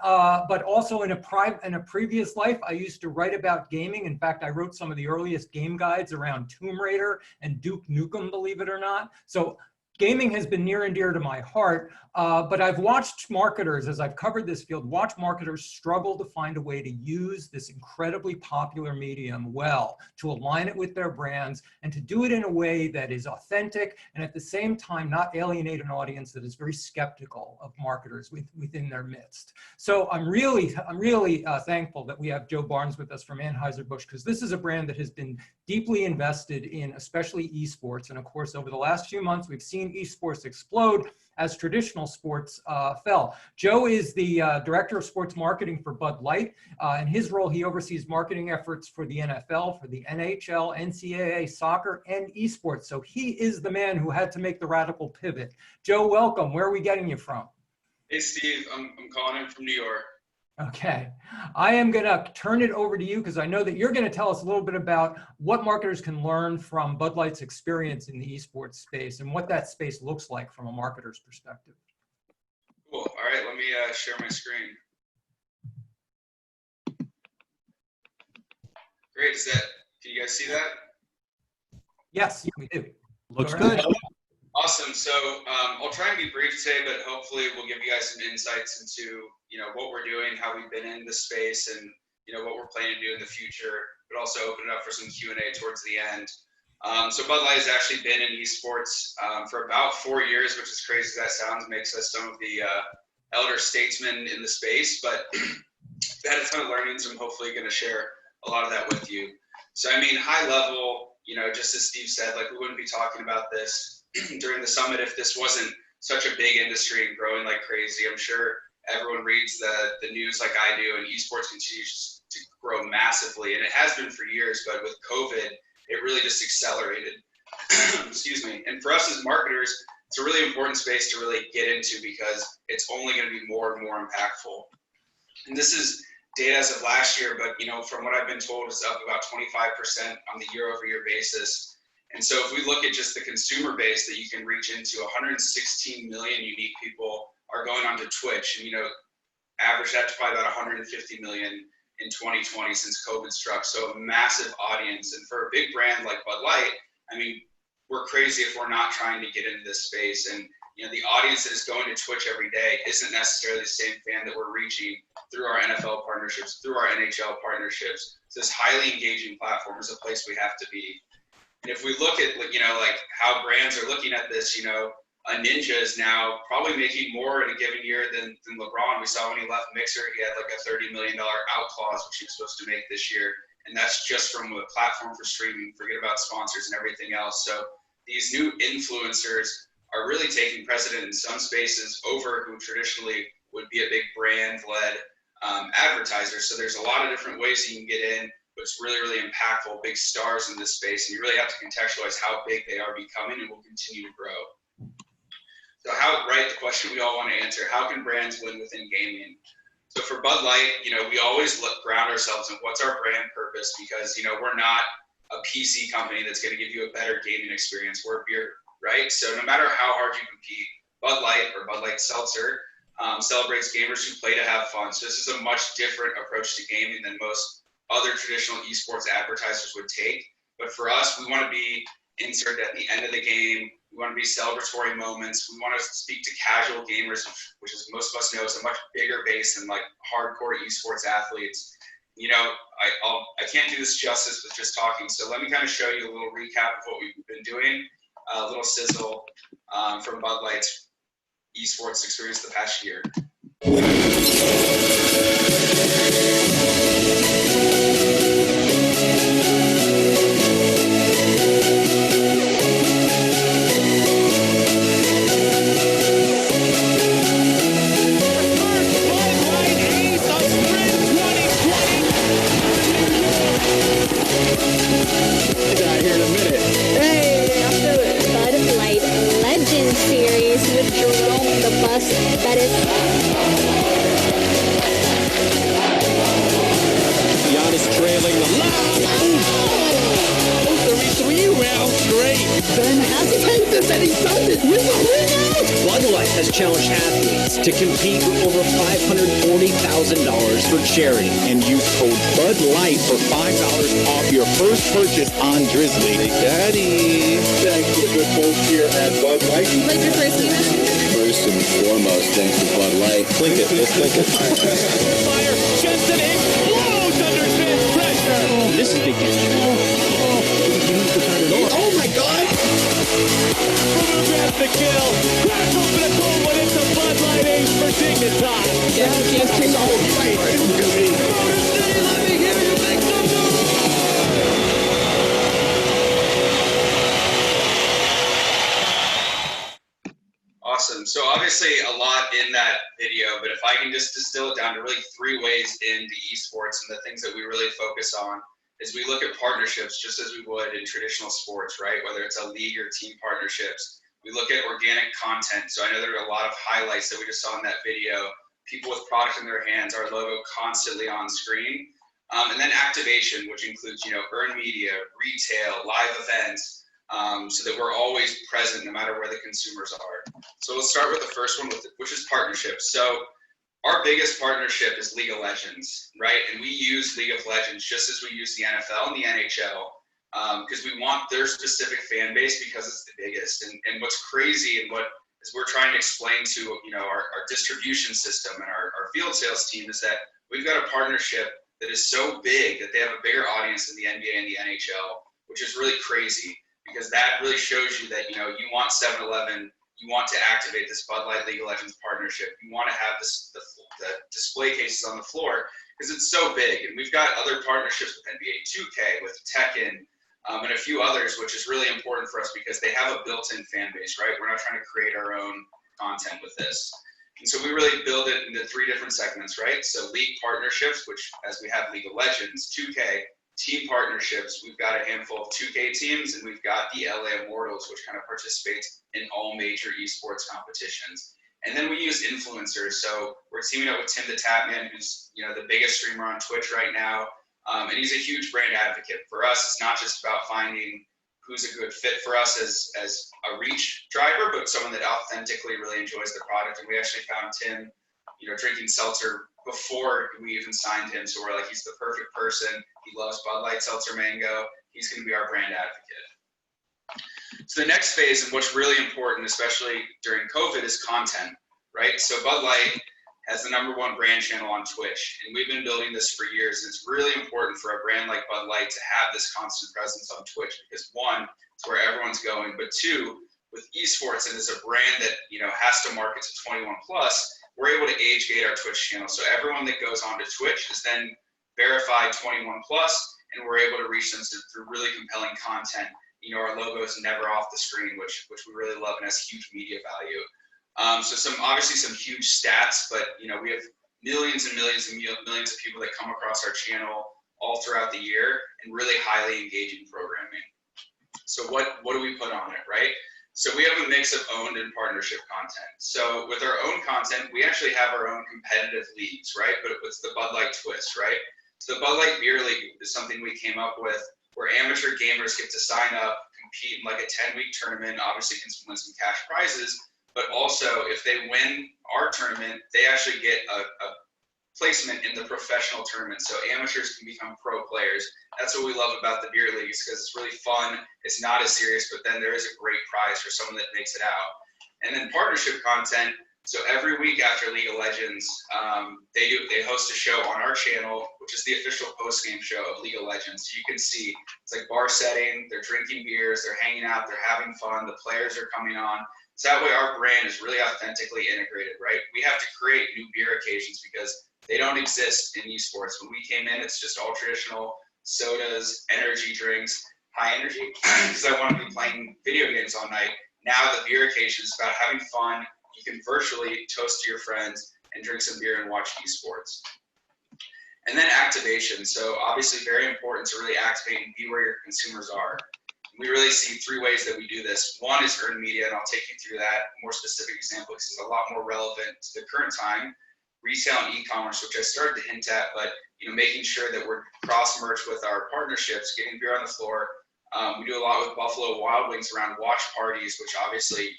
but also in a previous life, I used to write about gaming. In fact, I wrote some of the earliest game guides around Tomb Raider and Duke Nukem, believe it or not. So gaming has been near and dear to my heart, but I've watched marketers, as I've covered this field, watch marketers struggle to find a way to use this incredibly popular medium well, to align it with their brands, and to do it in a way that is authentic, and at the same time not alienate an audience that is very skeptical of marketers within their midst. So I'm really thankful that we have Joe Barnes with us from Anheuser-Busch, because this is a brand that has been deeply invested in, especially esports. And of course, over the last few months, we've seen esports explode as traditional sports fell. Joe is the Director of Sports Marketing for Bud Light. In his role, he oversees marketing efforts for the NFL, for the NHL, NCAA, soccer, and esports. So he is the man who had to make the radical pivot. Joe, welcome. Where are we getting you from? Hey, Steve. I'm calling in from New York. Okay, I am going to turn it over to you because I know that you're going to tell us a little bit about what marketers can learn from Bud Light's experience in the esports space and what that space looks like from a marketer's perspective. Cool. All right, let me share my screen. Great. Can you guys see that? Yes, we do. Looks good. Awesome. So I'll try and be brief today, but hopefully we'll give you guys some insights into what we're doing, how we've been in the space, and what we're planning to do in the future. But also open it up for some Q&A towards the end. So Bud Light has actually been in esports for about 4 years, which is crazy as that sounds. Makes us some of the elder statesmen in the space, but we've had a ton of learnings. I'm hopefully going to share a lot of that with you. So I mean, high level, just as Steve said, like we wouldn't be talking about this during the summit if this wasn't such a big industry and growing like crazy. I'm sure everyone reads the news like I do, and esports continues to grow massively, and it has been for years, but with COVID, it really just accelerated. Excuse me. And for us as marketers, it's a really important space to really get into because it's only going to be more and more impactful. And this is data as of last year, but from what I've been told, it's up about 25% on the year-over-year basis. And so if we look at just the consumer base that you can reach into, 116 million unique people are going onto Twitch, and average that to probably about 150 million in 2020 since COVID struck. So a massive audience, and for a big brand like Bud Light, I mean, we're crazy if we're not trying to get into this space. And the audience that is going to Twitch every day isn't necessarily the same fan that we're reaching through our NFL partnerships, through our NHL partnerships. So this highly engaging platform is a place we have to be. And if we look at, like how brands are looking at this, a Ninja is now probably making more in a given year than LeBron. We saw when he left Mixer, he had like a $30 million out clause, which he was supposed to make this year. And that's just from a platform for streaming, forget about sponsors and everything else. So these new influencers are really taking precedent in some spaces over who traditionally would be a big brand-led advertiser. So there's a lot of different ways you can get in, but it's really, really impactful, big stars in this space. And you really have to contextualize how big they are becoming and will continue to grow. So the question we all want to answer, how can brands win within gaming? So for Bud Light, we always ground ourselves in what's our brand purpose, because, we're not a PC company that's going to give you a better gaming experience. We're a beer, right? So no matter how hard you compete, Bud Light or Bud Light Seltzer celebrates gamers who play to have fun. So this is a much different approach to gaming than most other traditional esports advertisers would take. But for us, we want to be inserted at the end of the game. We want to be celebratory moments. We want to speak to casual gamers, which as most of us know is a much bigger base than like hardcore esports athletes. I can't do this justice with just talking. So let me kind of show you a little recap of what we've been doing, a little sizzle from Bud Light's esports experience the past year. Bud Light has challenged athletes to compete with over 540 $40,000 for charity. And use code Bud Light for $5 off your first purchase on Drizzly. Hey, Daddy. Thanks to the good folks here at Bud Light. Like your first email? First and foremost, thanks to Bud Light. Click it. Let's click it. Fire. Jensen explodes under Smith's pressure. This is big damage. Oh my God! Boomer grabs the kill. Cracks open a cold one into Bud Light Ace for Dignitas. Yeah, yes, please. All right. Motor City, let me hear you make some noise. Awesome. So obviously a lot in that video, but if I can just distill it down to really 3 ways into esports and the things that we really focus on is we look at partnerships just as we would in traditional sports, right? Whether it's a league or team partnerships. We look at organic content. So I know there are a lot of highlights that we just saw in that video. People with product in their hands, our logo constantly on screen. And then activation, which includes, earned media, retail, live events, so that we're always present no matter where the consumers are. So let's start with the first one, which is partnerships. So our biggest partnership is League of Legends, right? And we use League of Legends just as we use the NFL and the NHL, because we want their specific fan base because it's the biggest. And what's crazy and what is we're trying to explain to our distribution system and our field sales team is that we've got a partnership that is so big that they have a bigger audience than the NBA and the NHL, which is really crazy because that really shows you that you want 7-Eleven. You want to activate this Bud Light League of Legends partnership. You want to have the display cases on the floor because it's so big. And we've got other partnerships with NBA 2K, with Tekken, and a few others, which is really important for us because they have a built-in fan base, right? We're not trying to create our own content with this. And so we really build it into 3 different segments, right? So league partnerships, which as we have League of Legends, 2K, team partnerships, we've got a handful of 2K teams, and we've got the LA Immortals, which kind of participates in all major esports competitions. And then we use influencers. So we're teaming up with Tim the Tapman, who's the biggest streamer on Twitch right now, and he's a huge brand advocate. For us, it's not just about finding who's a good fit for us as a reach driver, but someone that authentically really enjoys the product. And we actually found Tim, drinking seltzer before we even signed him. So we're like, he's the perfect person. He loves Bud Light Seltzer Mango. He's going to be our brand advocate. So the next phase, and what's really important, especially during COVID, is content, right? So Bud Light has the #1 brand channel on Twitch, and we've been building this for years. And it's really important for a brand like Bud Light to have this constant presence on Twitch because 1, it's where everyone's going, but 2, with esports, and as a brand that has to market to 21 plus, we're able to age gate our Twitch channel. So everyone that goes onto Twitch is then verified 21 plus, and we're able to reach them through really compelling content. Our logo is never off the screen, which we really love and has huge media value. So obviously some huge stats, but we have millions and millions and millions of people that come across our channel all throughout the year and really highly engaging programming. So what do we put on it, right? So we have a mix of owned and partnership content. So with our own content, we actually have our own competitive leagues, right? But it's the Bud Light twist, right? So the Bud Light Beer League is something we came up with where amateur gamers get to sign up, compete in like a 10-week tournament, obviously can win some cash prizes, but also if they win our tournament, they actually get a placement in the professional tournament. So amateurs can become pro players. That's what we love about the beer leagues because it's really fun. It's not as serious, but then there is a great prize for someone that makes it out. And then partnership content. So every week after League of Legends, they host a show on our channel, which is the official post-game show of League of Legends. So you can see it's like bar setting, they're drinking beers, they're hanging out, they're having fun, the players are coming on. So that way our brand is really authentically integrated, right? We have to create new beer occasions because they don't exist in esports. When we came in, it's just all traditional sodas, energy drinks, high energy, because I want to be playing video games all night. Now the beer occasion is about having fun. You can virtually toast to your friends and drink some beer and watch esports. And then activation. So obviously very important to really activate and be where your consumers are. We really see 3 ways that we do this. 1 is earned media, and I'll take you through that more specific example because it's a lot more relevant to the current time. Retail and e-commerce, which I started to hint at, but making sure that we're cross-merged with our partnerships, getting beer on the floor. We do a lot with Buffalo Wild Wings around watch parties, which obviously,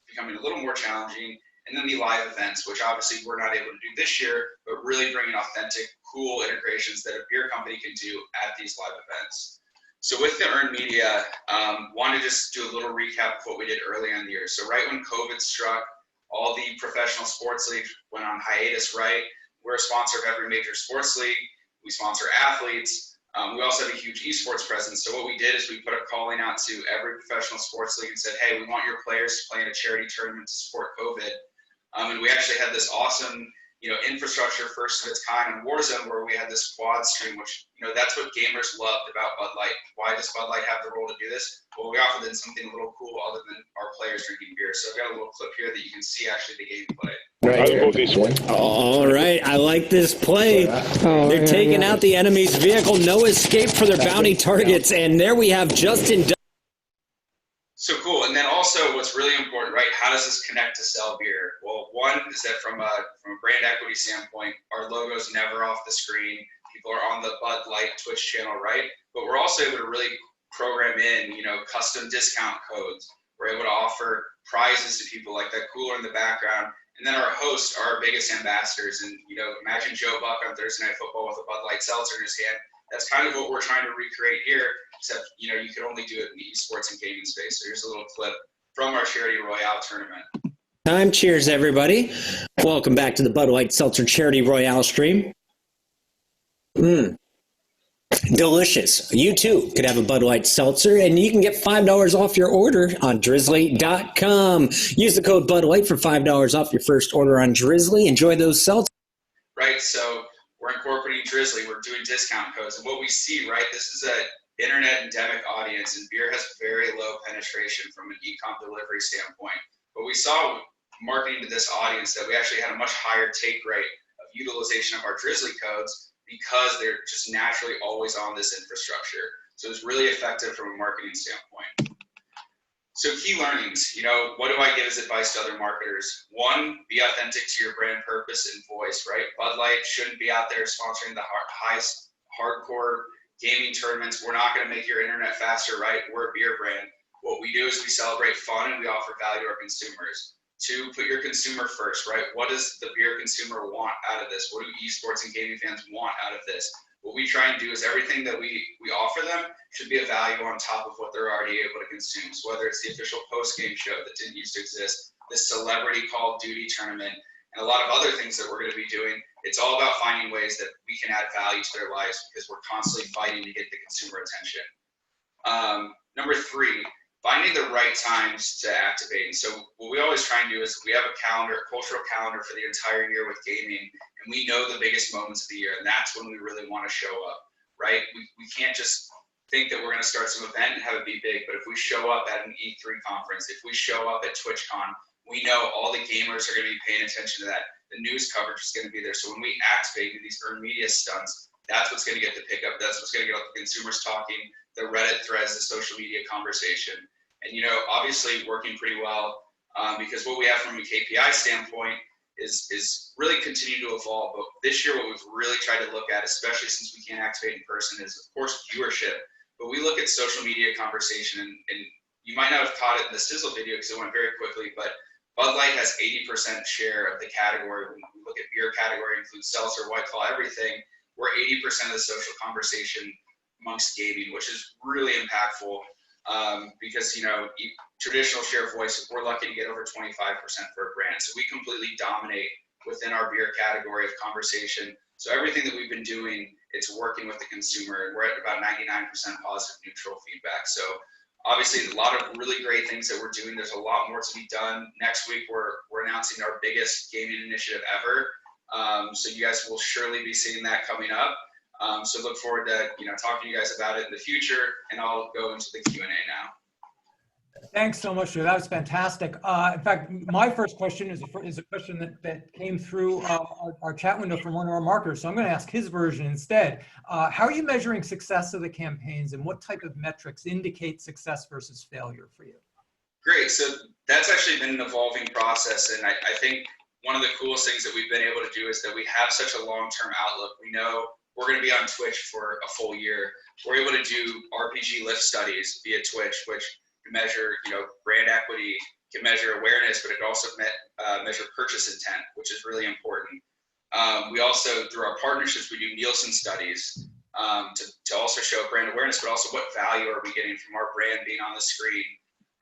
becoming a little more challenging. and then the live events, which obviously we're not able to do this year, but really bringing authentic, cool integrations that a beer company can do at these live events. So with the earned media, wanted to just do a little recap of what we did early in the year. So right when COVID struck, all the professional sports leagues went on hiatus, right? We're a sponsor of every major sports league. We sponsor athletes. We also have a huge esports presence. So what we did is we put a calling out to every professional sports league and said, hey, we want your players to play in a charity tournament to support COVID. And we actually had this awesome, infrastructure first of its kind in Warzone where we had this quad stream, which, that's what gamers loved about Bud Light. Why does Bud Light have the role to do this? Well, we offered them something a little cool other than our players drinking beer. So I've got a little clip here that you can see actually the gameplay. All right, I like this play. They're taking out the enemy's vehicle. No escape for their bounty targets. And there we have Justin. So cool. And then also what's really important, right? How does this connect to sell beer? Well, one is that from a brand equity standpoint, our logo's never off the screen. People are on the Bud Light Twitch channel, right? But we're also able to really program in, custom discount codes. We're able to offer prizes to people like that cooler in the background. And then our hosts are our biggest ambassadors. And, imagine Joe Buck on Thursday Night Football with a Bud Light seltzer in his hand. That's kind of what we're trying to recreate here, except, you can only do it in the esports and gaming space. So here's a little clip from our Charity Royale tournament. Time. Cheers, everybody. Welcome back to the Bud Light Seltzer Charity Royale stream. Delicious. You too could have a Bud Light Seltzer, and you can get $5 off your order on Drizzly.com. Use the code Bud Light for $5 off your first order on Drizzly. Enjoy those seltzers. Right, so we're incorporating Drizzly. We're doing discount codes. And what we see, right, this is an internet endemic audience, and beer has very low penetration from an e-com delivery standpoint. But we saw marketing to this audience that we actually had a much higher take rate of utilization of our Drizzly codes because they're just naturally always on this infrastructure. So it's really effective from a marketing standpoint. So key learnings, what do I give as advice to other marketers? One, be authentic to your brand purpose and voice, right? Bud Light shouldn't be out there sponsoring the highest hardcore gaming tournaments. We're not going to make your internet faster, right? We're a beer brand. What we do is we celebrate fun and we offer value to our consumers. Two, put your consumer first, right? What does the beer consumer want out of this? What do esports and gaming fans want out of this? What we try and do is everything that we offer them should be a value on top of what they're already able to consume. So whether it's the official post-game show that didn't used to exist, the celebrity Call of Duty tournament, and a lot of other things that we're going to be doing, it's all about finding ways that we can add value to their lives because we're constantly fighting to get the consumer attention. Number three, finding the right times to activate. So what we always try and do is we have a cultural calendar for the entire year with gaming, and we know the biggest moments of the year, and that's when we really want to show up, right? We can't just think that we're going to start some event and have it be big, but if we show up at an E3 conference, if we show up at TwitchCon, we know all the gamers are going to be paying attention to that. The news coverage is going to be there. So when we activate these earned media stunts, that's what's going to get the pickup. That's what's going to get the consumers talking, the Reddit threads, the social media conversation. And, obviously working pretty well because what we have from a KPI standpoint is really continue to evolve. But this year, what we've really tried to look at, especially since we can't activate in person, is, of course, viewership. But we look at social media conversation, and you might not have caught it in the Sizzle video because it went very quickly, but Bud Light has 80% share of the category. When we look at beer category, includes seltzer, White Claw, everything. We're 80% of the social conversation amongst gaming, which is really impactful. Because, traditional share of voice, we're lucky to get over 25% for a brand. So we completely dominate within our beer category of conversation. So everything that we've been doing, it's working with the consumer. We're at about 99% positive neutral feedback. So obviously a lot of really great things that we're doing. There's a lot more to be done. Next week, we're announcing our biggest gaming initiative ever. So you guys will surely be seeing that coming up. So look forward to talking to you guys about it in the future, and I'll go into the Q&A now. Thanks so much, Joe. That was fantastic. In fact, my first question is a question that came through our chat window from one of our marketers. So I'm going to ask his version instead. How are you measuring success of the campaigns, and what type of metrics indicate success versus failure for you? Great. So that's actually been an evolving process, and I think one of the coolest things that we've been able to do is that we have such a long-term outlook. We know we're going to be on Twitch for a full year. We're able to do RPG lift studies via Twitch, which can measure, brand equity, can measure awareness, but it can also measure purchase intent, which is really important. We also, through our partnerships, we do Nielsen studies to also show brand awareness, but also what value are we getting from our brand being on the screen.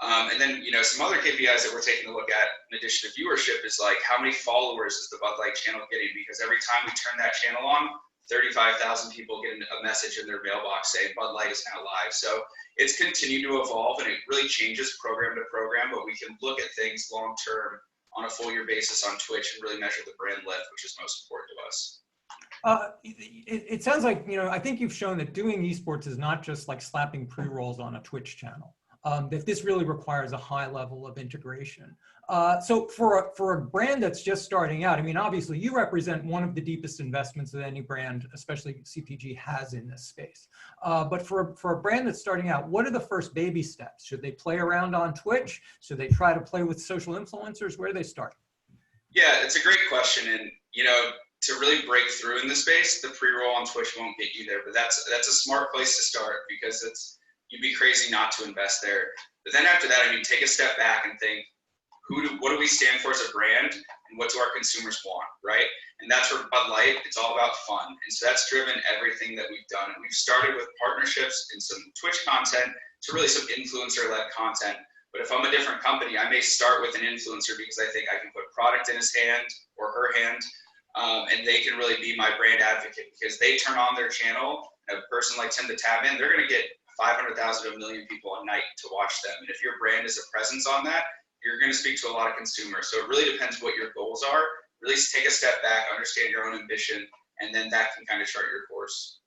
And then, some other KPIs that we're taking a look at in addition to viewership is like how many followers is the Bud Light channel getting? Because every time we turn that channel on, 35,000 people get a message in their mailbox saying Bud Light is now live. So it's continued to evolve, and it really changes program to program, but we can look at things long term on a full year basis on Twitch and really measure the brand lift, which is most important to us. It sounds like, I think you've shown that doing esports is not just like slapping pre-rolls on a Twitch channel, that this really requires a high level of integration. So for a brand that's just starting out, I mean, obviously you represent one of the deepest investments that any brand, especially CPG, has in this space. But for a brand that's starting out, what are the first baby steps? Should they play around on Twitch? Should they try to play with social influencers? Where do they start? Yeah, it's a great question. And, to really break through in the space, the pre-roll on Twitch won't get you there, but that's a smart place to start, because you'd be crazy not to invest there. But then after that, take a step back and think, what do we stand for as a brand, and what do our consumers want, right? And that's where Bud Light, it's all about fun. And so that's driven everything that we've done. And we've started with partnerships and some Twitch content to really some influencer-led content. But if I'm a different company, I may start with an influencer because I think I can put product in his hand or her hand, and they can really be my brand advocate, because they turn on their channel, and a person like Tim to tap in, they're going to get 500,000 to 1 million people a night to watch them. And if your brand is a presence on that, you're going to speak to a lot of consumers. So it really depends what your goals are. Really take a step back, understand your own ambition, and then that can kind of chart your course.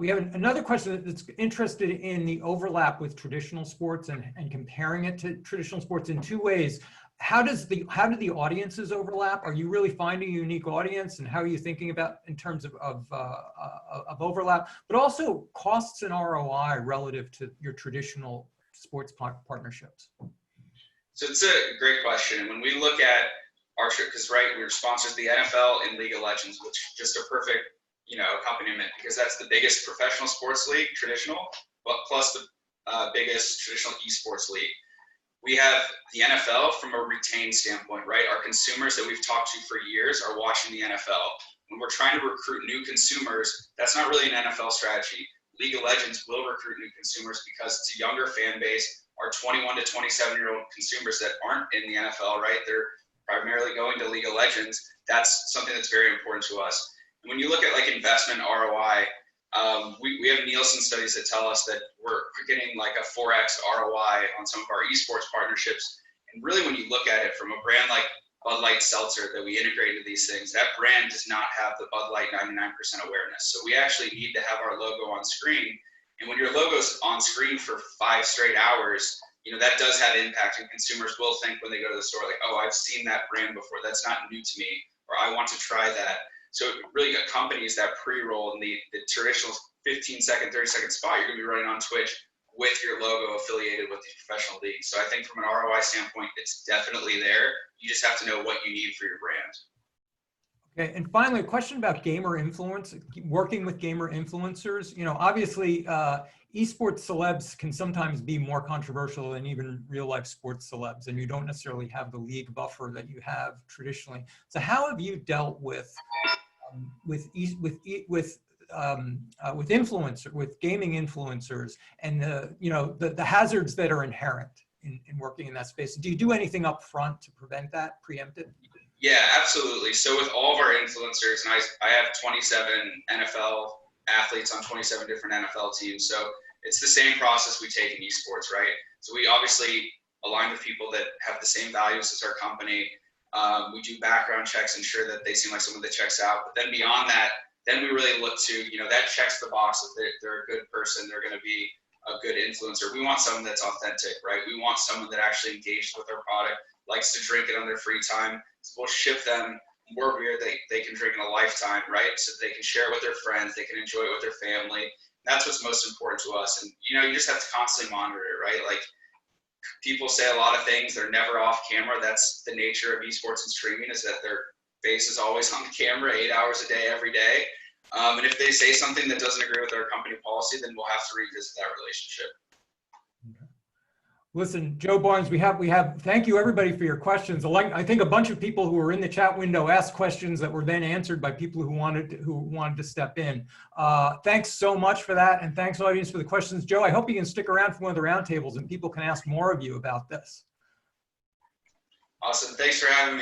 We have another question that's interested in the overlap with traditional sports and comparing it to traditional sports in two ways. How do the audiences overlap? Are you really finding a unique audience, and how are you thinking about in terms of overlap, but also costs and ROI relative to your traditional sports partnerships? So it's a great question. And when we look at our trip, because we're sponsors the NFL and League of Legends, which is just a perfect, accompaniment, because that's the biggest professional sports league, traditional, but plus the biggest traditional esports league. We have the NFL from a retained standpoint, right? Our consumers that we've talked to for years are watching the NFL. When we're trying to recruit new consumers, that's not really an NFL strategy. League of Legends will recruit new consumers because it's a younger fan base. Our 21 to 27-year-old consumers that aren't in the NFL, right? They're primarily going to League of Legends. That's something that's very important to us. And when you look at like investment ROI, we have Nielsen studies that tell us that we're getting like a 4x ROI on some of our esports partnerships. And really, when you look at it from a brand like Bud Light Seltzer that we integrated these things, that brand does not have the Bud Light 99% awareness. So we actually need to have our logo on screen. And when your logo's on screen for 5 straight hours, that does have impact, and consumers will think when they go to the store, like, oh, I've seen that brand before. That's not new to me, or I want to try that. So it really accompanies that pre-roll in the traditional 15-second, 30-second spot. You're going to be running on Twitch with your logo affiliated with the professional league. So I think from an ROI standpoint, it's definitely there. You just have to know what you need for your brand. Okay, and finally, a question about gamer influence, working with gamer influencers. Obviously, esports celebs can sometimes be more controversial than even real life sports celebs, and you don't necessarily have the league buffer that you have traditionally. So how have you dealt with gaming influencers and the hazards that are inherent in working in that space? Do you do anything up front to prevent that, preempt it? Yeah, absolutely. So with all of our influencers, and I have 27 NFL athletes on 27 different NFL teams. So it's the same process we take in esports, right? So we obviously align with people that have the same values as our company. We do background checks, ensure that they seem like someone that checks out. But then beyond that, then we really look to, that checks the box. If they're a good person, they're going to be a good influencer. We want someone that's authentic, right? We want someone that actually engages with our product, likes to drink it on their free time. So we'll ship them more beer they can drink in a lifetime, right? So they can share it with their friends, they can enjoy it with their family. That's what's most important to us. And, you just have to constantly monitor it, right? Like, people say a lot of things, they're never off camera. That's the nature of esports and streaming, is that their face is always on the camera 8 hours a day, every day. And if they say something that doesn't agree with our company policy, then we'll have to revisit that relationship. Listen, Joe Barnes, thank you everybody for your questions. I think a bunch of people who were in the chat window asked questions that were then answered by people who wanted to step in. Thanks so much for that. And thanks audience for the questions. Joe, I hope you can stick around for one of the roundtables and people can ask more of you about this. Awesome. Thanks for having me.